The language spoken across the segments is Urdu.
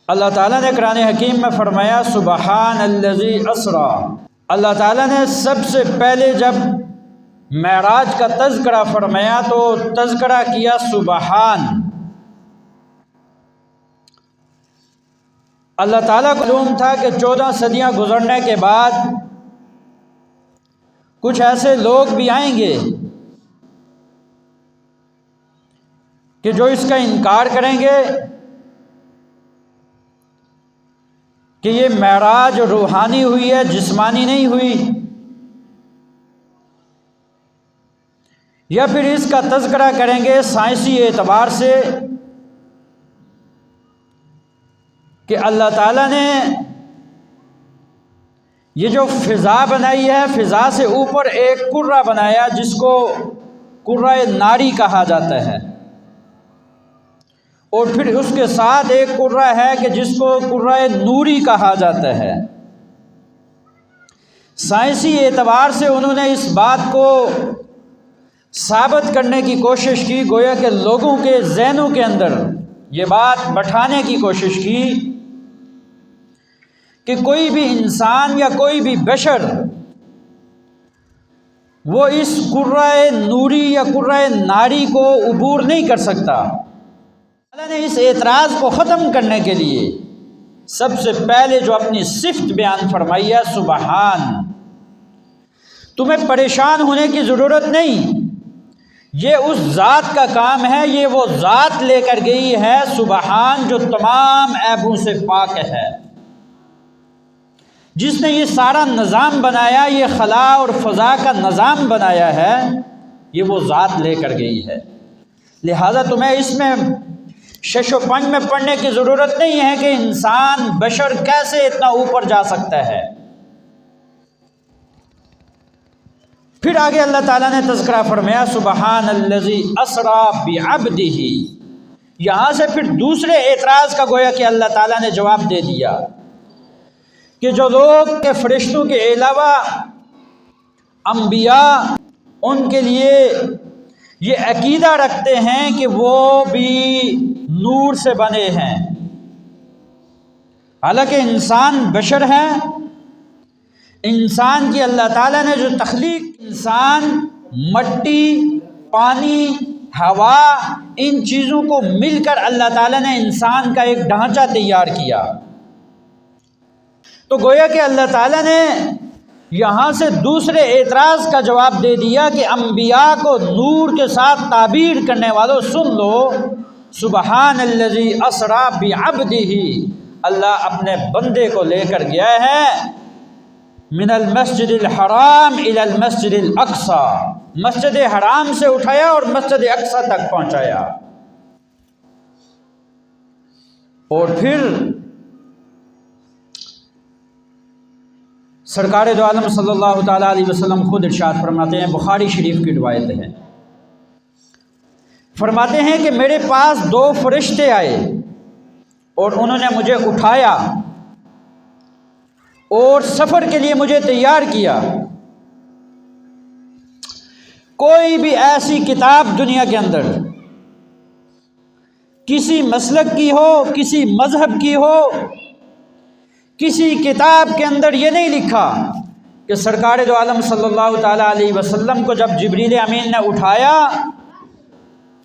اللہ تعالیٰ نے قرآن حکیم میں فرمایا سبحان الذی اسرا۔ اللہ تعالیٰ نے سب سے پہلے جب معراج کا تذکرہ فرمایا تو تذکرہ کیا سبحان۔ اللہ تعالیٰ کو معلوم تھا کہ 14 صدیاں گزرنے کے بعد کچھ ایسے لوگ بھی آئیں گے کہ جو اس کا انکار کریں گے کہ یہ معراج روحانی ہوئی ہے، جسمانی نہیں ہوئی، یا پھر اس کا تذکرہ کریں گے سائنسی اعتبار سے کہ اللہ تعالیٰ نے یہ جو فضا بنائی ہے، فضا سے اوپر ایک کرہ بنایا جس کو کرہ ناری کہا جاتا ہے، اور پھر اس کے ساتھ ایک کرہ ہے کہ جس کو کرہ نوری کہا جاتا ہے۔ سائنسی اعتبار سے انہوں نے اس بات کو ثابت کرنے کی کوشش کی، گویا کہ لوگوں کے ذہنوں کے اندر یہ بات بٹھانے کی کوشش کی کہ کوئی بھی انسان یا کوئی بھی بشر وہ اس کرہ نوری یا کرہ ناری کو عبور نہیں کر سکتا۔ اللہ نے اس اعتراض کو ختم کرنے کے لیے سب سے پہلے جو اپنی صفت بیان فرمائی ہے سبحان۔ تمہیں پریشان ہونے کی ضرورت نہیں، یہ اس ذات کا کام ہے، یہ وہ ذات لے کر گئی ہے سبحان جو تمام عیبوں سے پاک ہے، جس نے یہ سارا نظام بنایا، یہ خلا اور فضا کا نظام بنایا ہے، یہ وہ ذات لے کر گئی ہے۔ لہذا تمہیں اس میں شش و پنج میں پڑھنے کی ضرورت نہیں ہے کہ انسان بشر کیسے اتنا اوپر جا سکتا ہے۔ پھر آگے اللہ تعالیٰ نے تذکرہ فرمایا سبحان الذی اسرا بعبدہ۔ یہاں سے پھر دوسرے اعتراض کا گویا کہ اللہ تعالیٰ نے جواب دے دیا کہ جو لوگ کے فرشتوں کے علاوہ انبیاء ان کے لیے یہ عقیدہ رکھتے ہیں کہ وہ بھی نور سے بنے ہیں، حالانکہ انسان بشر ہے، انسان کی اللہ تعالیٰ نے جو تخلیق، انسان مٹی، پانی، ہوا، ان چیزوں کو مل کر اللہ تعالیٰ نے انسان کا ایک ڈھانچہ تیار کیا، تو گویا کہ اللہ تعالیٰ نے یہاں سے دوسرے اعتراض کا جواب دے دیا کہ انبیاء کو نور کے ساتھ تعبیر کرنے والوں سن لو، سبحان الذی اسرا بعبدہ، اللہ اپنے بندے کو لے کر گیا ہے من المسجد الحرام الی المسجد الاقصی، مسجد حرام سے اٹھایا اور مسجد اقصی تک پہنچایا، اور پھر سرکار دو عالم صلی اللہ تعالیٰ علیہ وسلم خود ارشاد فرماتے ہیں، بخاری شریف کی روایت ہے، فرماتے ہیں کہ میرے پاس 2 فرشتے آئے اور انہوں نے مجھے اٹھایا اور سفر کے لیے مجھے تیار کیا۔ کوئی بھی ایسی کتاب دنیا کے اندر کسی مسلک کی ہو، کسی مذہب کی ہو، کسی کتاب کے اندر یہ نہیں لکھا کہ سرکار دو عالم صلی اللہ تعالیٰ علیہ وسلم کو جب جبریل امین نے اٹھایا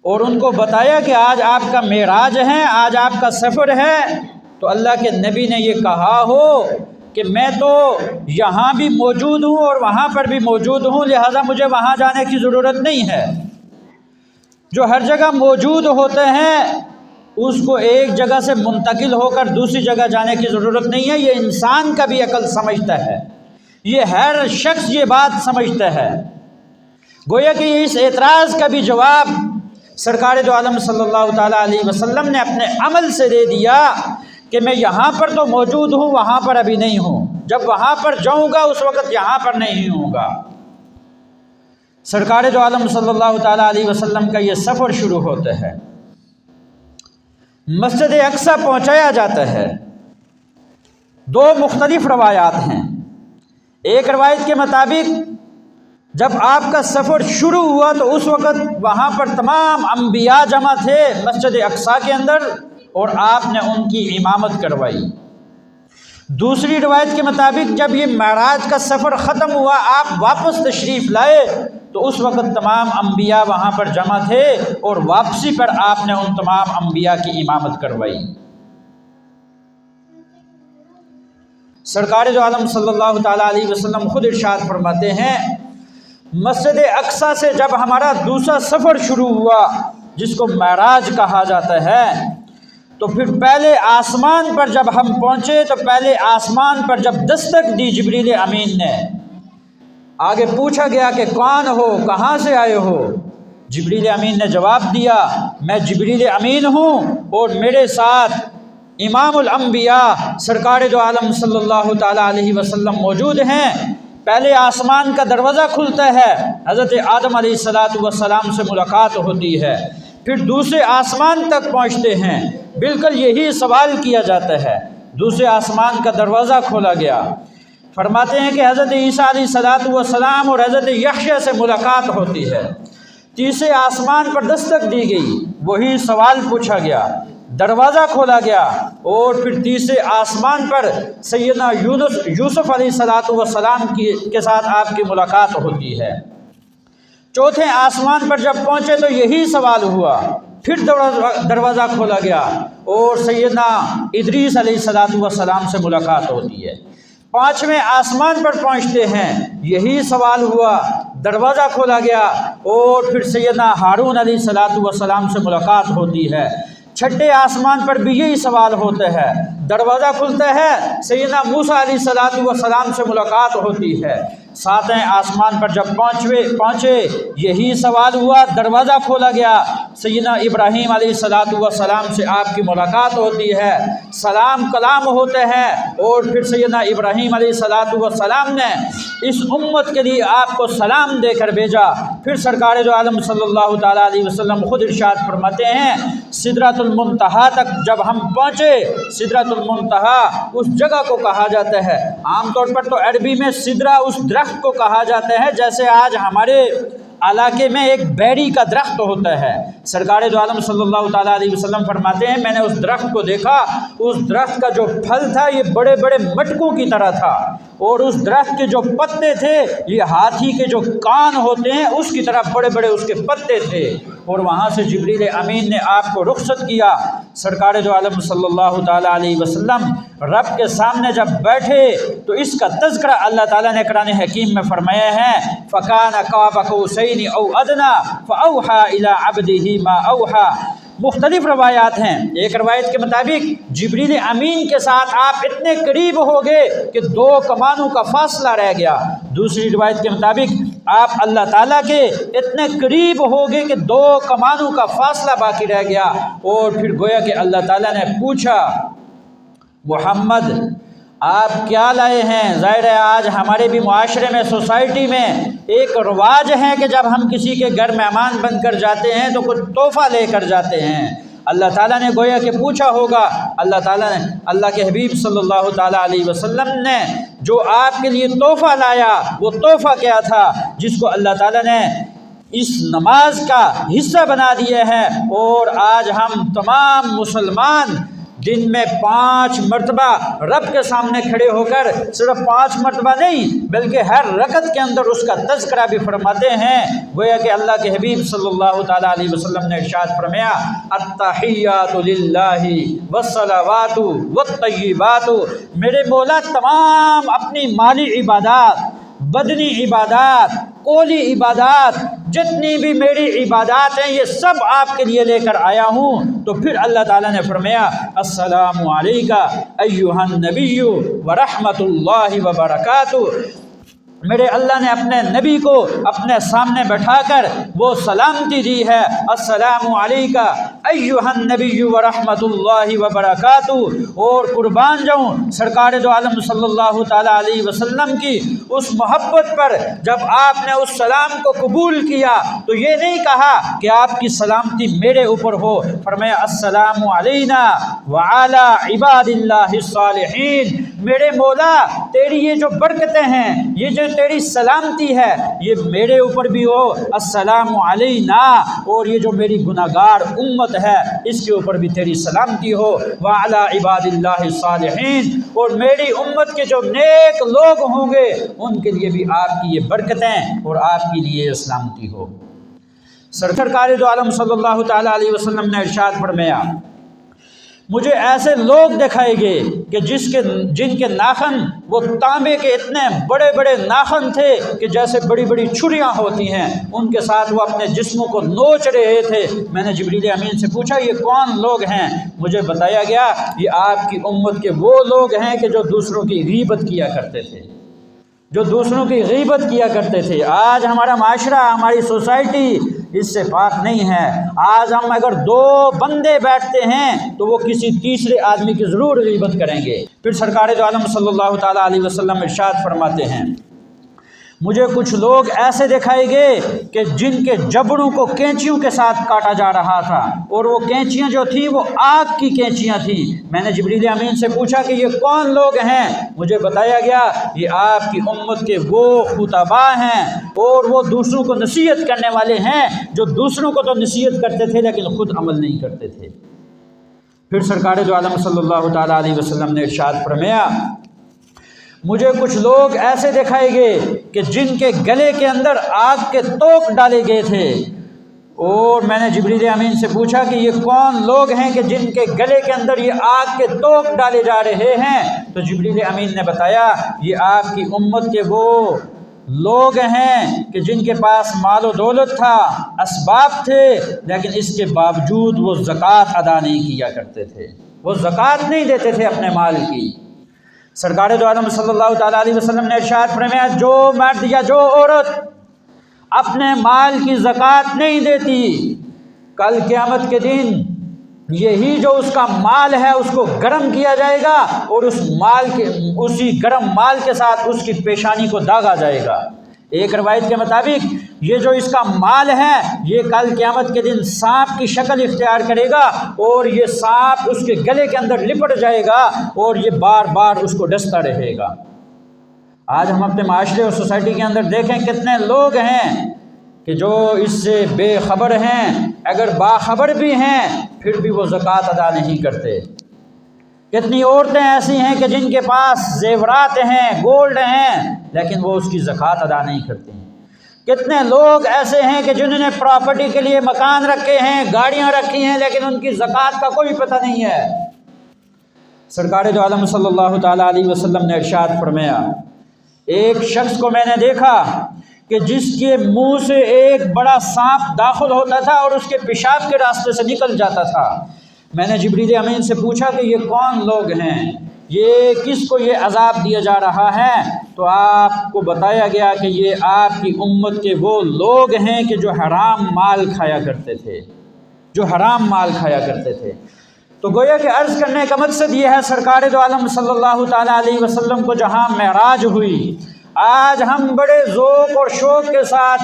اور ان کو بتایا کہ آج آپ کا معراج ہے، آج آپ کا سفر ہے، تو اللہ کے نبی نے یہ کہا ہو کہ میں تو یہاں بھی موجود ہوں اور وہاں پر بھی موجود ہوں، لہذا مجھے وہاں جانے کی ضرورت نہیں ہے۔ جو ہر جگہ موجود ہوتے ہیں اس کو ایک جگہ سے منتقل ہو کر دوسری جگہ جانے کی ضرورت نہیں ہے، یہ انسان کا بھی عقل سمجھتا ہے، یہ ہر شخص یہ بات سمجھتا ہے۔ گویا کہ اس اعتراض کا بھی جواب سرکار دو عالم صلی اللہ تعالیٰ علیہ وسلم نے اپنے عمل سے دے دیا کہ میں یہاں پر تو موجود ہوں، وہاں پر ابھی نہیں ہوں، جب وہاں پر جاؤں گا اس وقت یہاں پر نہیں ہوں گا۔ سرکار دو عالم صلی اللہ تعالیٰ علیہ وسلم کا یہ سفر شروع ہوتا ہے، مسجد اقصی پہنچایا جاتا ہے۔ 2 مختلف روایات ہیں، ایک روایت کے مطابق جب آپ کا سفر شروع ہوا تو اس وقت وہاں پر تمام انبیاء جمع تھے مسجد اقصی کے اندر، اور آپ نے ان کی امامت کروائی۔ دوسری روایت کے مطابق جب یہ معراج کا سفر ختم ہوا، آپ واپس تشریف لائے تو اس وقت تمام انبیاء وہاں پر جمع تھے اور واپسی پر آپ نے ان تمام انبیاء کی امامت کروائی۔ سرکار دو عالم صلی اللہ تعالیٰ علیہ وسلم خود ارشاد فرماتے ہیں، مسجد اقصیٰ سے جب ہمارا دوسرا سفر شروع ہوا جس کو معراج کہا جاتا ہے، تو پھر پہلے آسمان پر جب ہم پہنچے تو پہلے آسمان پر جب دستک دی جبریل امین نے، آگے پوچھا گیا کہ کون ہو، کہاں سے آئے ہو؟ جبریل امین نے جواب دیا، میں جبریل امین ہوں اور میرے ساتھ امام الانبیاء سرکار دو عالم صلی اللہ تعالیٰ علیہ وسلم موجود ہیں۔ پہلے آسمان کا دروازہ کھلتا ہے، حضرت آدم علیہ السلام سے ملاقات ہوتی ہے، پھر دوسرے آسمان تک پہنچتے ہیں، بالکل یہی سوال کیا جاتا ہے۔ دوسرے آسمان کا دروازہ کھولا گیا، فرماتے ہیں کہ حضرت عیسیٰ علیہ السلام اور حضرت یحییٰ سے ملاقات ہوتی ہے۔ تیسرے آسمان پر دستک دی گئی، وہی سوال پوچھا گیا، دروازہ کھولا گیا، اور پھر تیسرے آسمان پر سیدنا یوسف علیہ السلام کے ساتھ آپ کی ملاقات ہوتی ہے۔ چوتھے آسمان پر جب پہنچے تو یہی سوال ہوا، پھر دروازہ کھولا گیا اور سیدنا ادریس علیہ السلام سے ملاقات ہوتی ہے۔ پانچویں آسمان پر پہنچتے ہیں، یہی سوال ہوا، دروازہ کھولا گیا اور پھر سیدنا ہارون علیہ السلام سے ملاقات ہوتی ہے۔ چھٹے آسمان پر بھی یہی سوال ہوتا ہے، دروازہ کھلتا ہے، سیدنا موسیٰ علیہ السلام سے ملاقات ہوتی ہے۔ ساتویں آسمان پر جب پہنچے یہی سوال ہوا، دروازہ کھولا گیا، سیدنا ابراہیم علیہ السلام سے آپ کی ملاقات ہوتی ہے، سلام کلام ہوتے ہیں، اور پھر سیدنا ابراہیم علیہ السلام نے اس امت کے لیے آپ کو سلام دے کر بھیجا۔ پھر سرکار دو عالم صلی اللہ تعالیٰ علیہ وسلم خود ارشاد فرماتے ہیں، سدرۃ المنتہا تک جب ہم پہنچے، سدرۃ المنتہا اس جگہ کو کہا جاتا ہے، عام طور پر تو عربی میں سدرہ اس درخت کو کہا جاتا ہے، جیسے آج ہمارے علاقے میں ایک بیری کا درخت ہوتا ہے۔ سرکار دو عالم صلی اللہ تعالیٰ علیہ وسلم فرماتے ہیں، میں نے اس درخت کو دیکھا، اس درخت کا جو پھل تھا یہ بڑے بڑے مٹکوں کی طرح تھا، اور اس درخت کے جو پتے تھے یہ ہاتھی کے جو کان ہوتے ہیں اس کی طرح بڑے بڑے اس کے پتے تھے، اور وہاں سے جبریل امین نے آپ کو رخصت کیا۔ سرکار دو عالم صلی اللہ تعالیٰ علیہ وسلم رب کے سامنے جب بیٹھے تو اس کا تذکرہ اللہ تعالیٰ نے قرآن حکیم میں فرمایا ہے، فَكَانَ قَابَ قَوْسَيْنِ أَوْ أَدْنَىٰ فَأَوْحَىٰ إِلَىٰ عَبْدِهِ مَا أَوْحَىٰ۔ مختلف روایات ہیں، ایک روایت کے مطابق جبریل امین کے ساتھ آپ اتنے قریب ہو گئے کہ 2 کمانوں کا فاصلہ رہ گیا۔ دوسری روایت کے مطابق آپ اللہ تعالیٰ کے اتنے قریب ہو گئے کہ 2 کمانوں کا فاصلہ باقی رہ گیا، اور پھر گویا کہ اللہ تعالیٰ نے پوچھا، محمد آپ کیا لائے ہیں؟ ظاہر ہے آج ہمارے بھی معاشرے میں، سوسائٹی میں ایک رواج ہے کہ جب ہم کسی کے گھر مہمان بن کر جاتے ہیں تو کچھ تحفہ لے کر جاتے ہیں۔ اللہ تعالیٰ نے گویا کہ پوچھا ہوگا، اللہ تعالیٰ نے، اللہ کے حبیب صلی اللہ تعالیٰ علیہ وسلم نے جو آپ کے لیے تحفہ لایا وہ تحفہ کیا تھا، جس کو اللہ تعالیٰ نے اس نماز کا حصہ بنا دیا ہے۔ اور آج ہم تمام مسلمان دن میں 5 مرتبہ رب کے سامنے کھڑے ہو کر، صرف 5 مرتبہ نہیں بلکہ ہر رکعت کے اندر اس کا تذکرہ بھی فرماتے ہیں۔ گویا کہ اللہ کے حبیب صلی اللہ تعالیٰ علیہ وسلم نے ارشاد فرمایا، التحیات للہ والصلوات والطیبات، میرے مولا تمام اپنی مالی عبادات، بدنی عبادات، قولی عبادات، جتنی بھی میری عبادات ہیں یہ سب آپ کے لیے لے کر آیا ہوں۔ تو پھر اللہ تعالیٰ نے فرمایا، السلام علیکہ ایہا النبی ورحمۃ اللہ وبرکاتہ، میرے اللہ نے اپنے نبی کو اپنے سامنے بٹھا کر وہ سلامتی دی ہے، السلام علیکہ ایہا النبی ورحمۃ اللہ وبرکاتہ۔ اور قربان جاؤں سرکار دو عالم صلی اللہ تعالیٰ علیہ وسلم کی اس محبت پر، جب آپ نے اس سلام کو قبول کیا تو یہ نہیں کہا کہ آپ کی سلامتی میرے اوپر ہو، فرمایا السلام علینا وعلی عباد اللہ الصالحین، میرے مولا تیری یہ جو برکتیں ہیں، یہ جو تیری سلامتی ہے یہ میرے اوپر بھی ہو، السلام علینا، اور یہ جو میری گناہگار امت ہے اس کے اوپر بھی تیری سلامتی ہو، وعلی عباد اللہ الصالحین، اور میری امت کے جو نیک لوگ ہوں گے ان کے لیے بھی آپ کی یہ برکتیں اور آپ کے لیے یہ سلامتی ہو۔ سرکار دو عالم صلی اللہ تعالیٰ علیہ وسلم نے ارشاد فرمایا، مجھے ایسے لوگ دکھائے گئے کہ جن کے ناخن وہ تانبے کے اتنے بڑے بڑے ناخن تھے کہ جیسے بڑی بڑی چھریاں ہوتی ہیں، ان کے ساتھ وہ اپنے جسموں کو نوچ رہے تھے۔ میں نے جبریل امین سے پوچھا یہ کون لوگ ہیں؟ مجھے بتایا گیا یہ آپ کی امت کے وہ لوگ ہیں کہ جو دوسروں کی غیبت کیا کرتے تھے، جو دوسروں کی غیبت کیا کرتے تھے۔ آج ہمارا معاشرہ، ہماری سوسائٹی اس سے پاک نہیں ہے۔ آج ہم اگر دو بندے بیٹھتے ہیں تو وہ کسی تیسرے آدمی کی ضرور غیبت کریں گے۔ پھر سرکار دو عالم صلی اللہ تعالیٰ علیہ وسلم ارشاد فرماتے ہیں، مجھے کچھ لوگ ایسے دکھائے گئے کہ جن کے جبڑوں کو کینچیوں کے ساتھ کاٹا جا رہا تھا، اور وہ کینچیاں جو تھیں وہ آگ کی کینچیاں تھیں۔ میں نے جبریل امین سے پوچھا کہ یہ کون لوگ ہیں؟ مجھے بتایا گیا یہ آپ کی امت کے وہ خطباء ہیں اور وہ دوسروں کو نصیحت کرنے والے ہیں جو دوسروں کو تو نصیحت کرتے تھے لیکن خود عمل نہیں کرتے تھے۔ پھر سرکار دو عالم صلی اللہ تعالیٰ علیہ وسلم نے ارشاد فرمایا، مجھے کچھ لوگ ایسے دکھائے گئے کہ جن کے گلے کے اندر آگ کے توق ڈالے گئے تھے، اور میں نے جبریل امین سے پوچھا کہ یہ کون لوگ ہیں کہ جن کے گلے کے اندر یہ آگ کے توق ڈالے جا رہے ہیں؟ تو جبریل امین نے بتایا یہ آپ کی امت کے وہ لوگ ہیں کہ جن کے پاس مال و دولت تھا، اسباب تھے، لیکن اس کے باوجود وہ زکوٰۃ ادا نہیں کیا کرتے تھے، وہ زکوٰۃ نہیں دیتے تھے اپنے مال کی۔ سرکار دو عالم صلی اللہ تعالیٰ علیہ وسلم نے ارشاد فرمایا، جو مرد یا جو عورت اپنے مال کی زکوٰۃ نہیں دیتی، کل قیامت کے دن یہی جو اس کا مال ہے اس کو گرم کیا جائے گا، اور اسی گرم مال کے ساتھ اس کی پیشانی کو داغا جائے گا۔ ایک روایت کے مطابق یہ جو اس کا مال ہے یہ کل قیامت کے دن سانپ کی شکل اختیار کرے گا، اور یہ سانپ اس کے گلے کے اندر لپٹ جائے گا اور یہ بار بار اس کو ڈستا رہے گا۔ آج ہم اپنے معاشرے اور سوسائٹی کے اندر دیکھیں کتنے لوگ ہیں کہ جو اس سے بے خبر ہیں، اگر باخبر بھی ہیں پھر بھی وہ زکوٰۃ ادا نہیں کرتے۔ کتنی عورتیں ایسی ہیں کہ جن کے پاس زیورات ہیں، گولڈ ہیں، لیکن وہ اس کی زکوٰۃ ادا نہیں کرتی ہیں۔ کتنے لوگ ایسے ہیں کہ جنہوں نے پراپرٹی کے لیے مکان رکھے ہیں، گاڑیاں رکھی ہیں، لیکن ان کی زکوٰۃ کا کوئی پتہ نہیں ہے۔ سرکار دو عالم صلی اللہ تعالیٰ علیہ وسلم نے ارشاد فرمایا، ایک شخص کو میں نے دیکھا کہ جس کے منہ سے ایک بڑا سانپ داخل ہوتا تھا اور اس کے پیشاب کے راستے سے نکل جاتا تھا۔ میں نے جبریل امین سے پوچھا کہ یہ کون لوگ ہیں، یہ کس کو یہ عذاب دیا جا رہا ہے؟ تو آپ کو بتایا گیا کہ یہ آپ کی امت کے وہ لوگ ہیں کہ جو حرام مال کھایا کرتے تھے، جو حرام مال کھایا کرتے تھے۔ تو گویا کہ عرض کرنے کا مقصد یہ ہے، سرکار دو عالم صلی اللہ تعالیٰ علیہ وسلم کو جہاں معراج ہوئی، آج ہم بڑے ذوق اور شوق کے ساتھ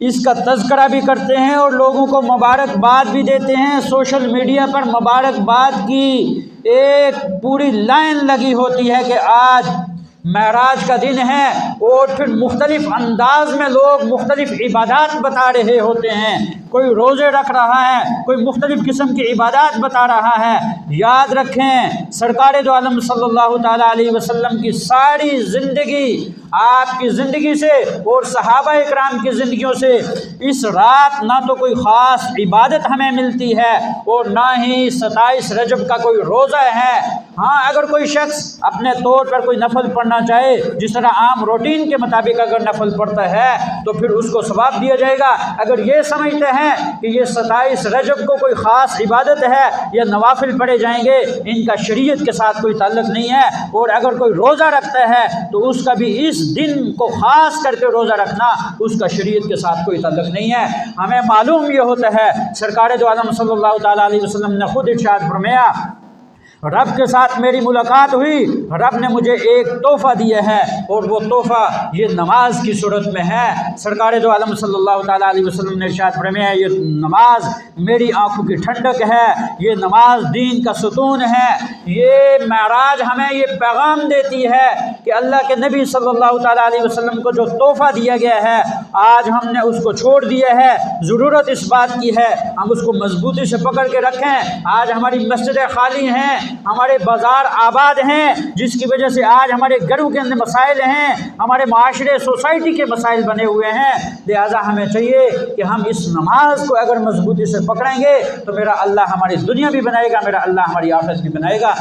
اس کا تذکرہ بھی کرتے ہیں اور لوگوں کو مبارکباد بھی دیتے ہیں۔ سوشل میڈیا پر مبارکباد کی ایک پوری لائن لگی ہوتی ہے کہ آج معراج کا دن ہے، اور پھر مختلف انداز میں لوگ مختلف عبادات بتا رہے ہوتے ہیں۔ کوئی روزے رکھ رہا ہے، کوئی مختلف قسم کی عبادات بتا رہا ہے۔ یاد رکھیں سرکار دو عالم صلی اللہ تعالیٰ علیہ وسلم کی ساری زندگی، آپ کی زندگی سے اور صحابہ اکرام کی زندگیوں سے اس رات نہ تو کوئی خاص عبادت ہمیں ملتی ہے اور نہ ہی 27 رجب کا کوئی روزہ ہے۔ ہاں اگر کوئی شخص اپنے طور پر کوئی نفل پڑھنا چاہے، جس طرح عام روٹین کے مطابق اگر نفل پڑھتا ہے تو پھر اس کو ثواب دیا جائے گا۔ اگر یہ سمجھتے ہیں کہ یہ 27 رجب کو کوئی خاص عبادت ہے یا نوافل پڑھے جائیں گے، ان کا شریعت کے ساتھ کوئی تعلق نہیں ہے۔ اور اگر کوئی روزہ رکھتا ہے تو اس کا بھی اس دن کو خاص کر کے روزہ رکھنا اس کا شریعت کے ساتھ کوئی تعلق نہیں ہے۔ ہمیں معلوم یہ ہوتا ہے، سرکار دو عالم صلی اللہ تعالیٰ علیہ وسلم نے خود ارشاد فرمایا، رب کے ساتھ میری ملاقات ہوئی، رب نے مجھے ایک تحفہ دیا ہے اور وہ تحفہ یہ نماز کی صورت میں ہے۔ سرکار دو عالم صلی اللہ تعالیٰ علیہ وسلم نے ارشاد فرمایا، یہ نماز میری آنکھوں کی ٹھنڈک ہے، یہ نماز دین کا ستون ہے۔ یہ معراج ہمیں یہ پیغام دیتی ہے کہ اللہ کے نبی صلی اللہ تعالیٰ علیہ وسلم کو جو تحفہ دیا گیا ہے آج ہم نے اس کو چھوڑ دیا ہے۔ ضرورت اس بات کی ہے ہم اس کو مضبوطی سے پکڑ کے رکھیں۔ آج ہماری مسجدیں خالی ہیں، ہمارے بازار آباد ہیں، جس کی وجہ سے آج ہمارے گھروں کے اندر مسائل ہیں، ہمارے معاشرے سوسائٹی کے مسائل بنے ہوئے ہیں۔ لہٰذا ہمیں چاہیے کہ ہم اس نماز کو اگر مضبوطی سے پکڑیں گے تو میرا اللہ ہماری دنیا بھی بنائے گا، میرا اللہ ہماری آخرت بھی بنائے گا۔